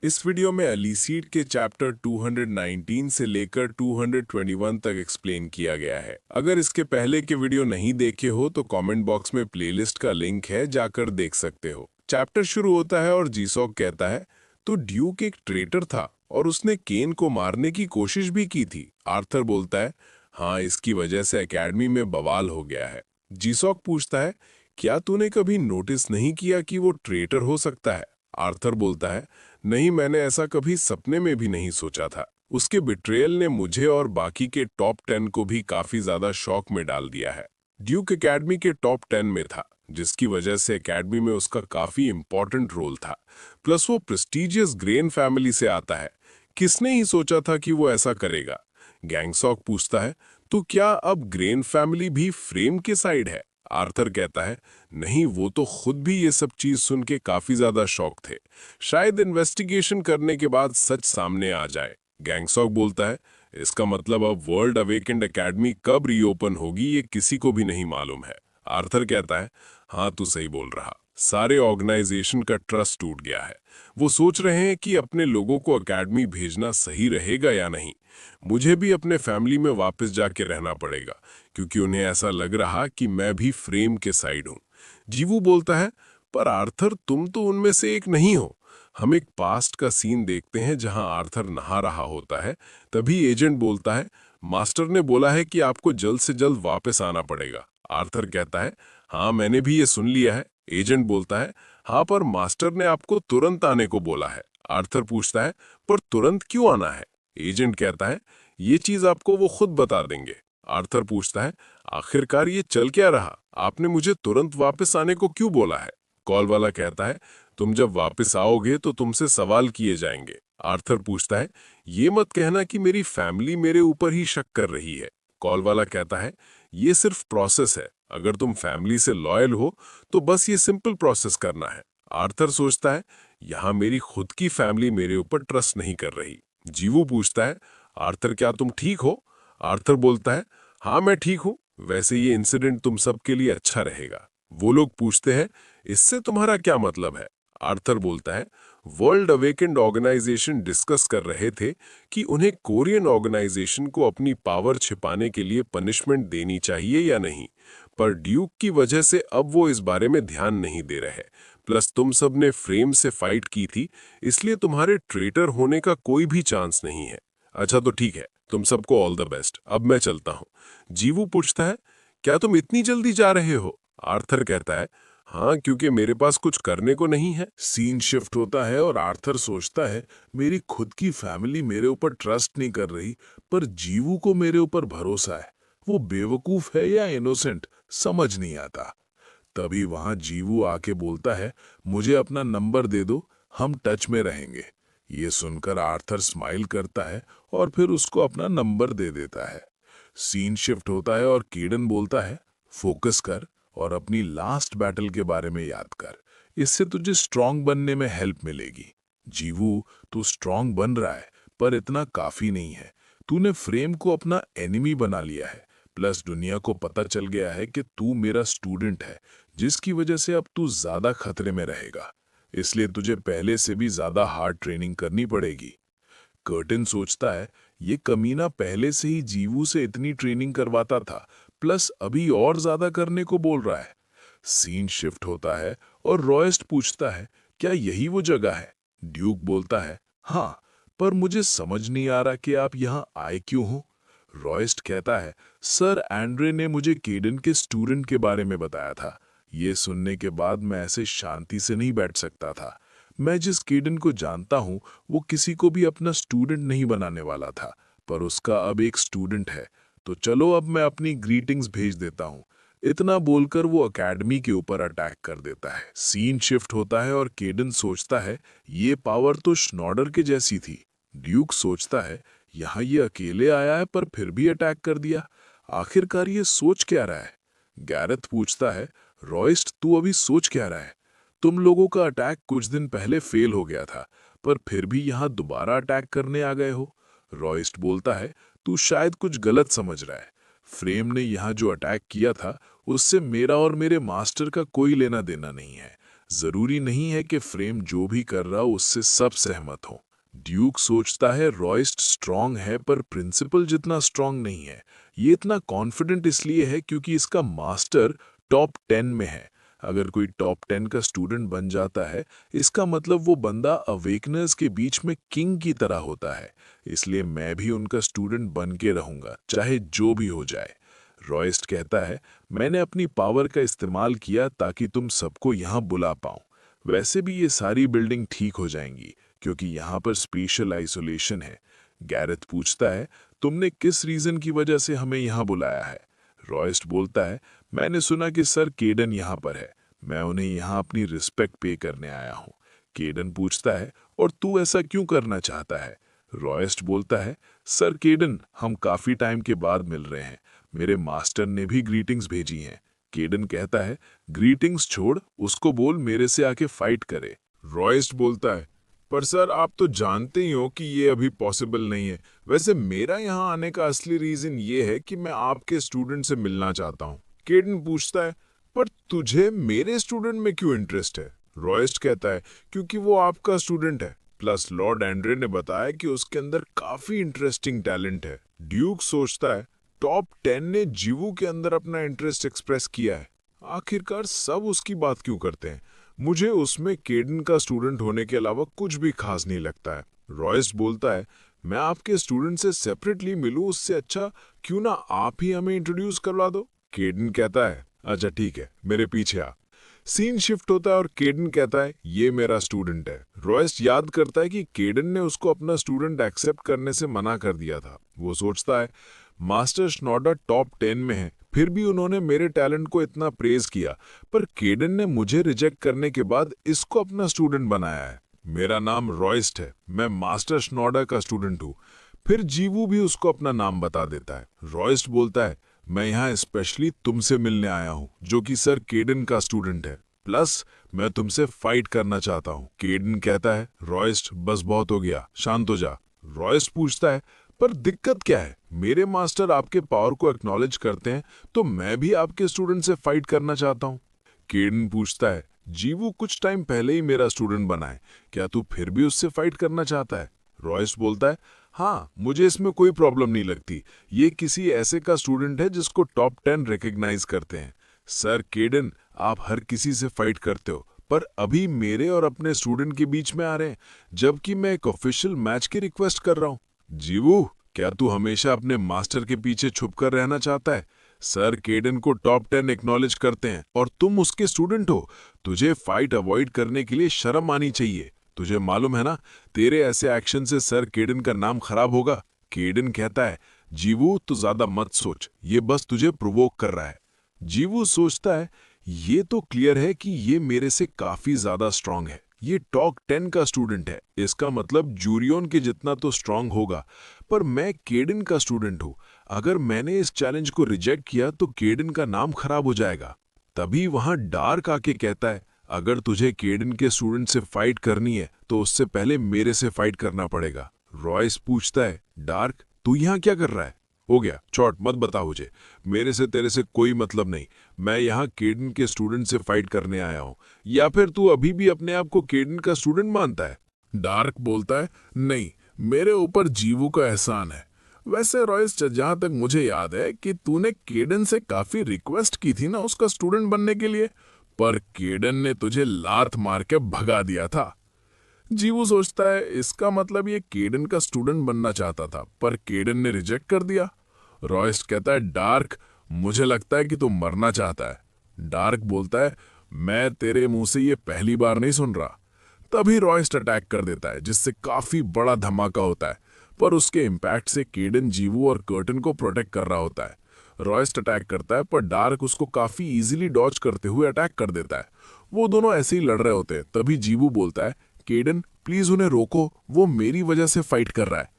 इस वीडियो में एलिसीड के चैप्टर 219 से लेकर 221 तक एक्सप्लेन किया गया है। अगर इसके पहले के वीडियो नहीं देखे हो तो कमेंट बॉक्स में प्लेलिस्ट का लिंक है, जाकर देख सकते हो। चैप्टर शुरू होता है और जीसॉक कहता है, तो ड्यूक एक ट्रेटर था और उसने केन को मारने की कोशिश भी की थी। आर्थर बोलता है, हाँ, इसकी वजह से एकेडमी में बवाल हो गया है। जीसॉक पूछता है, क्या तूने कभी नोटिस नहीं किया कि वो ट्रेटर हो सकता है? आर्थर बोलता है, नहीं, मैंने ऐसा कभी सपने में भी नहीं सोचा था। उसके बिट्रेयल ने मुझे और बाकी के टॉप 10 को भी काफी ज्यादा शॉक में डाल दिया है। ड्यूक एकेडमी के टॉप 10 में था, जिसकी वजह से एकेडमी में उसका काफी इंपॉर्टेंट रोल था। प्लस वो प्रेस्टीजियस ग्रेन फैमिली से आता है। किसने ही सोचा था कि वो ऐसा करेगा? गैंगसॉक पूछता है, तो क्या अब ग्रेन फैमिली भी फ्रेम के साइड है? आर्थर कहता है, नहीं, वो तो खुद भी ये सब चीज सुन के काफी ज्यादा शॉक थे। शायद इन्वेस्टिगेशन करने के बाद सच सामने आ जाए। गैंगसॉक बोलता है, इसका मतलब अब वर्ल्ड अवेकेंड एकेडमी कब रीओपन होगी ये किसी को भी नहीं मालूम है। आर्थर कहता है, हाँ, तू सही बोल रहा। सारे ऑर्गेनाइजेशन का ट्रस्ट टूट गया है। वो सोच रहे हैं कि अपने लोगों को एकेडमी भेजना सही रहेगा या नहीं। मुझे भी अपने फैमिली में वापस जाके रहना पड़ेगा, क्योंकि उन्हें ऐसा लग रहा कि मैं भी फ्रेम के साइड हूं। जीवू बोलता है, पर आर्थर, तुम तो उनमें से एक नहीं हो। हम एक पास्ट का सीन देखते हैं जहां आर्थर नहा रहा होता है। तभी एजेंट बोलता है, मास्टर ने बोला है कि आपको जल्द से जल्द वापस आना पड़ेगा। आर्थर कहता है, हाँ, मैंने भी ये सुन लिया है। एजेंट बोलता है, हाँ, पर मास्टर ने आपको तुरंत आने को बोला है। आर्थर पूछता है, पर तुरंत क्यों आना है? एजेंट कहता है, ये चीज आपको वो खुद बता देंगे। आर्थर पूछता है, आखिरकार ये चल क्या रहा? आपने मुझे तुरंत वापस आने को क्यों बोला है? कॉल वाला कहता है, तुम जब वापस आओगे तो तुमसे सवाल किए जाएंगे। आर्थर पूछता है, ये मत कहना कि मेरी फैमिली मेरे ऊपर ही शक कर रही है। कॉल वाला कहता है, ये सिर्फ प्रोसेस है। अगर तुम फैमिली से लॉयल हो तो बस ये सिंपल प्रोसेस करना है। आर्थर सोचता है, यहाँ मेरी खुद की फैमिली मेरे ऊपर ट्रस्ट नहीं कर रही। जीवू पूछता है, आर्थर, क्या तुम ठीक हो? आर्थर बोलता है, हाँ, मैं ठीक हूँ। वैसे ये इंसिडेंट तुम सबके लिए अच्छा रहेगा। वो लोग पूछते हैं, इससे तुम्हारा क्या मतलब है? आर्थर बोलता है, वर्ल्ड अवेकेंड ऑर्गेनाइजेशन डिस्कस कर रहे थे कि उन्हें कोरियन ऑर्गेनाइजेशन को अपनी पावर छिपाने के लिए पनिशमेंट देनी चाहिए या नहीं। पर ड्यूक की वजह से अब वो इस बारे में ध्यान नहीं दे रहे। प्लस तुम सब ने फ्रेम से फाइट की थी, इसलिए तुम्हारे ट्रेटर होने का कोई भी चांस नहीं है। अच्छा, तो ठीक है, तुम सबको ऑल द बेस्ट। अब मैं चलता हूँ। जीवू पूछता है, क्या तुम इतनी जल्दी जा रहे हो? आर्थर कहता है, हाँ, क्योंकि मेरे पास कुछ करने को नहीं है। सीन शिफ्ट होता है और आर्थर सोचता है, मेरी खुद की फैमिली मेरे ऊपर ट्रस्ट नहीं कर रही, पर जीवू को मेरे ऊपर भरोसा है। वो बेवकूफ है या इनोसेंट, समझ नहीं आता। तभी वहां जीवू आके बोलता है, मुझे अपना नंबर दे दो, हम टच में रहेंगे। ये सुनकर आर्थर स्माइल करता है और फिर उसको अपना नंबर दे देता है। सीन शिफ्ट होता है और कीडन बोलता है, फोकस कर और अपनी लास्ट बैटल के बारे में याद कर। इससे तुझे स्ट्रांग बनने में हेल्प मिलेगी। जीवू, तू स्ट्रांग बन रहा है, पर इतना काफी नहीं है। तूने फ्रेम को अपना एनिमी बना लिया है। प्लस दुनिया को पता चल गया है कि तू मेरा स्टूडेंट है, जिसकी वजह से अब तू ज्यादा खतरे में रहेगा। इसलिए तुझे पहले से भी ज्यादा हार्ड ट्रेनिंग करनी पड़ेगी। कर्टिन सोचता है, ये कमीना पहले से ही जीवू से इतनी ट्रेनिंग करवाता था, प्लस अभी और ज्यादा करने को बोल रहा है। सीन शिफ्ट होता है और रॉयस्ट पूछता है, क्या यही वो जगह है? ड्यूक बोलता है, हाँ, पर मुझे समझ नहीं आ रहा कि आप यहाँ आए क्यों हो। रॉयस्ट कहता है, सर एंड्रे ने मुझे केडन के स्टूडेंट के बारे में बताया था। ये सुनने के बाद मैं ऐसे शांति से नहीं बैठ सकता था। मैं जिस केडन को जानता हूँ वो किसी को भी अपना स्टूडेंट नहीं बनाने वाला था, पर उसका अब एक स्टूडेंट है। तो चलो अब मैं अपनी ग्रीटिंग्स भेज देता हूँ। इतना बोलकर वो एकेडमी के ऊपर अटैक कर देता है। सीन शिफ्ट होता है और केडन सोचता है, ये पावर तो श्नॉडर के जैसी थी। ड्यूक सोचता है, यहाँ ये अकेले आया है पर फिर भी अटैक कर दिया। आखिरकार ये सोच क्या रहा है? गैरेथ पूछता है, रॉयस्ट, तू अभी सोच क्या रहा है? तुम लोगों का अटैक कुछ दिन पहले फेल हो गया था, पर फिर भी यहाँ दोबारा अटैक करने आ गए हो। रॉयस्ट बोलता है, तू शायद कुछ गलत समझ रहा है। फ्रेम ने यहाँ जो अटैक किया था उससे मेरा और मेरे मास्टर का कोई लेना देना नहीं है। जरूरी नहीं है कि फ्रेम जो भी कर रहा हो उससे सब सहमत हो। ड्यूक सोचता है रॉयस्ट स्ट्रांग है पर प्रिंसिपल जितना स्ट्रांग नहीं है। ये इतना कॉन्फिडेंट इसलिए है क्योंकि इसका मास्टर टॉप 10 में है। अगर कोई टॉप 10 का स्टूडेंट बन जाता है इसका मतलब वो बंदा अवेकनर्स के बीच में किंग की तरह होता है। इसलिए मैं भी उनका स्टूडेंट बन के रहूंगा चाहे जो भी हो जाए। रॉयस्ट कहता है मैंने अपनी पावर का इस्तेमाल किया ताकि तुम सबको यहाँ बुला पाऊं। वैसे भी ये सारी बिल्डिंग ठीक हो जाएंगी क्योंकि यहाँ पर स्पेशल आइसोलेशन है। गैरेथ पूछता है तुमने किस रीजन की वजह से हमें यहाँ बुलाया है। रॉयस्ट बोलता है मैंने सुना कि सर केडन यहाँ पर है, मैं उन्हें यहाँ अपनी रिस्पेक्ट पे करने आया हूँ। केडन पूछता है और तू ऐसा क्यों करना चाहता है। रॉयस्ट बोलता है सर केडन हम काफी टाइम के बाद मिल रहे हैं, मेरे मास्टर ने भी ग्रीटिंग्स भेजी हैं। केडन कहता है ग्रीटिंग्स छोड़, उसको बोल मेरे से आके फाइट करे। रॉयस्ट बोलता है पर सर आप तो जानते ही हो कि ये अभी पॉसिबल नहीं है। वैसे मेरा यहाँ आने का असली रीजन ये है कि मैं आपके स्टूडेंट से मिलना चाहता हूँ। केडन पूछता है पर तुझे मेरे स्टूडेंट में क्यों इंटरेस्ट है। रॉयस्ट कहता है क्योंकि वो आपका स्टूडेंट है, प्लस लॉर्ड एंड्रे ने बताया कि उसके अंदर काफी इंटरेस्टिंग टैलेंट है। ड्यूक सोचता है टॉप 10 ने जीवू के अंदर अपना इंटरेस्ट एक्सप्रेस किया है, आखिरकार सब उसकी बात क्यों करते हैं। मुझे उसमें केडन का स्टूडेंट होने के अलावा कुछ भी खास नहीं लगता है। रॉयस्ट बोलता है मैं आपके स्टूडेंट से सेपरेटली मिलूं, उससे अच्छा क्यों ना आप ही हमें इंट्रोड्यूस करवा दो। केडन कहता है अच्छा ठीक है, मेरे पीछे आ। सीन शिफ्ट होता है और केडन कहता है ये मेरा स्टूडेंट है। रॉयस्ट याद करता है कि केडन ने उसको अपना स्टूडेंट एक्सेप्ट करने से मना कर दिया था। वो सोचता है मास्टर श्नॉडर टॉप 10 में है, फिर भी उन्होंने मेरे टैलेंट को इतना प्रेज किया, पर केडन ने मुझे रिजेक्ट करने के बाद इसको अपना स्टूडेंट बनाया है। मेरा नाम रॉयस्ट है, मैं मास्टर श्नॉडर का स्टूडेंट हूँ। फिर जीवू भी उसको अपना नाम बता देता है। रॉयस्ट बोलता है मैं यहाँ स्पेशली तुमसे मिलने आया हूँ जो कि सर केडन का स्टूडेंट है, प्लस मैं तुमसे फाइट करना चाहता हूँ। केडन कहता है रॉयस्ट बस बहुत हो गया, शांत हो जा। रॉयस्ट पूछता है पर दिक्कत क्या है, मेरे मास्टर आपके पावर को एक्नॉलेज करते हैं तो मैं भी आपके स्टूडेंट से फाइट करना चाहता हूँ। केडन पूछता है जीवू कुछ टाइम पहले ही मेरा स्टूडेंट बना है, क्या तू फिर भी उससे फाइट करना चाहता है। रॉयस्ट बोलता है हाँ, मुझे इसमें कोई प्रॉब्लम नहीं लगती, ये किसी ऐसे का स्टूडेंट है जिसको टॉप 10 रिकॉग्नाइज करते हैं। सर केडन आप हर किसी से फाइट करते हो, पर अभी मेरे और अपने स्टूडेंट के बीच में आ रहे हैं, जबकि मैं एक ऑफिशियल मैच की रिक्वेस्ट कर रहा हूँ। जीवू क्या तू हमेशा अपने मास्टर के पीछे छुपकर रहना चाहता है। सर केडन को टॉप 10 एक्नॉलेज करते हैं और तुम उसके स्टूडेंट हो, तुझे फाइट अवॉइड करने के लिए शर्म आनी चाहिए। तुझे मालूम है ना तेरे ऐसे एक्शन से सर केडन का नाम खराब होगा। केडन कहता है जीवू तू ज्यादा मत सोच, ये बस तुझे प्रोवोक कर रहा है। जीवू सोचता है ये तो क्लियर है कि ये मेरे से काफी ज्यादा स्ट्रांग है, ये टॉप 10 का स्टूडेंट है, इसका मतलब जूरियन के जितना तो स्ट्रांग होगा, पर मैं केडन का स्टूडेंट हूं। अगर मैंने इस चैलेंज को रिजेक्ट किया तो केडन का नाम खराब हो जाएगा। तभी वहां डार्क आके कहता है अगर तुझे केडन के स्टूडेंट से फाइट करनी है तो उससे पहले मेरे से फाइट करना पड़ेगा। रॉयस पूछता है डार्क तू यहाँ क्या कर रहा है। हो गया चौट, मत बता मुझे, मेरे से तेरे से कोई मतलब नहीं, मैं यहाँ केडन के स्टूडेंट से फाइट करने आया हूँ। या फिर तू अभी भी अपने आप को केडन का स्टूडेंट मानता है। डार्क बोलता है नहीं, मेरे ऊपर जीवू का एहसान है। वैसे रॉयस जहां तक मुझे याद है कि तूने केडन से काफी रिक्वेस्ट की थी ना उसका स्टूडेंट बनने के लिए, पर केडन ने तुझे लात मार के भगा दिया था। जीवू सोचता है इसका मतलब ये केडन का स्टूडेंट बनना चाहता था पर केडन ने रिजेक्ट कर दिया। रॉयस कहता है डार्क मुझे लगता है कि तू मरना चाहता है। डार्क बोलता है मैं तेरे मुंह से ये पहली बार नहीं सुन रहा। तभी रॉयस्ट अटैक कर देता है जिससे काफी बड़ा धमाका होता है, पर उसके इम्पैक्ट से केडन जीवू और कर्टन को प्रोटेक्ट कर रहा होता है। रॉयस्ट अटैक करता है पर डार्क उसको काफी इजीली डॉज करते हुए अटैक कर देता है। वो दोनों ऐसे ही लड़ रहे होते हैं। तभी जीवू बोलता है केडन प्लीज उन्हें रोको, वो मेरी वजह से फाइट कर रहा है।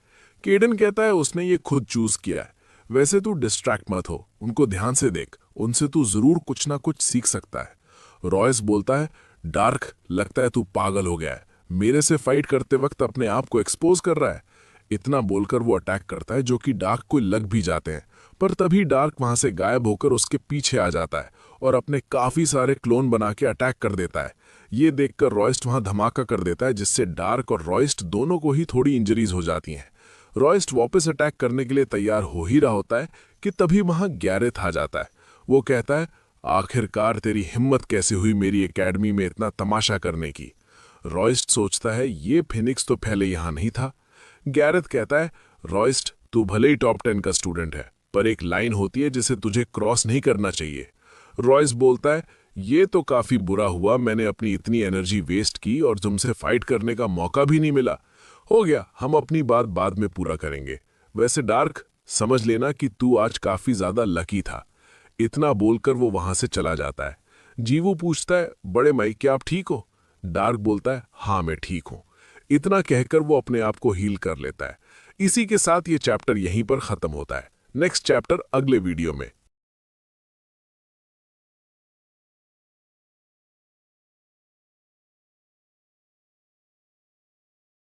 केडन कहता है उसने ये खुद चूज किया है। वैसे तू डिस्ट्रैक्ट मत हो, उनको ध्यान से देख, उनसे तू जरूर कुछ ना कुछ सीख सकता है। रॉयस बोलता है डार्क लगता है तू पागल हो गया है, मेरे से फाइट करते वक्त अपने आप को एक्सपोज कर रहा है। इतना बोलकर वो अटैक करता है जो कि डार्क को लग भी जाते हैं, पर तभी डार्क वहां से गायब होकर उसके पीछे आ जाता है और अपने काफी सारे क्लोन बना के अटैक कर देता है। ये देखकर रॉयस्ट वहां धमाका कर देता है, जिससे डार्क और रॉयस्ट दोनों को ही थोड़ी इंजरीज हो जाती हैं। रॉयस्ट वापस अटैक करने के लिए तैयार हो ही रहा होता है कि तभी वहां गैरेथ आ जाता है। वो कहता है, आखिरकार तेरी हिम्मत कैसे हुई मेरी एकेडमी में इतना तमाशा करने की। रॉयस्ट सोचता है ये फिनिक्स तो पहले यहां नहीं था। गैरेथ कहता है, रॉयस्ट तू भले ही टॉप 10 का स्टूडेंट है, पर एक लाइन होती है जिसे तुझे क्रॉस नहीं करना चाहिए। रॉयस बोलता है, ये तो काफी बुरा हुआ, मैंने अपनी इतनी एनर्जी वेस्ट की और तुमसे फाइट करने का मौका भी नहीं मिला। हो गया, हम अपनी बात बाद में पूरा करेंगे। वैसे डार्क, समझ लेना कि तू आज काफी ज्यादा लकी था। इतना बोलकर वो वहां से चला जाता है। जीवू पूछता है, बड़े माई क्या आप ठीक हो? डार्क बोलता है, हाँ मैं ठीक हूं। इतना कहकर वो अपने आप को हील कर लेता है। इसी के साथ ये चैप्टर यहीं पर खत्म होता है। नेक्स्ट चैप्टर अगले वीडियो में।